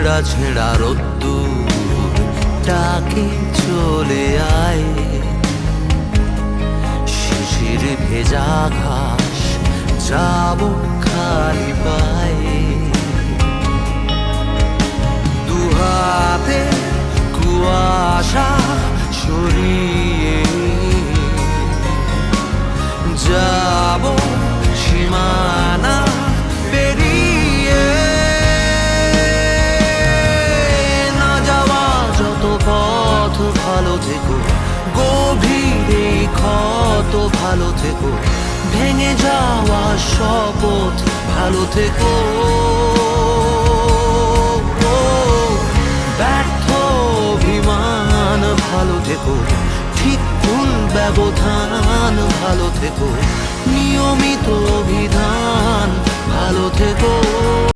ছেঁড়া ছেঁড়া রোদ্দুর ডাকে চলে আয়, শিশির ভেজা ঘাস যাব খালি পায়ে। দুহাতে কুয়াশা সরিয়ে যাব সীমানা পেরিয়ে। না যাওয়া যত পথ ভালো থেকো, গভীরে ক্ষত ভালো থেকো, ভেঙে যাওয়া শপথ ভালো থেকো। ব্যর্থ অভিমান ভালো থেকো, ঠিক ভুল ব্যবধান ভালো থেকো, নিয়মিত অভিধান ভালো থেকো।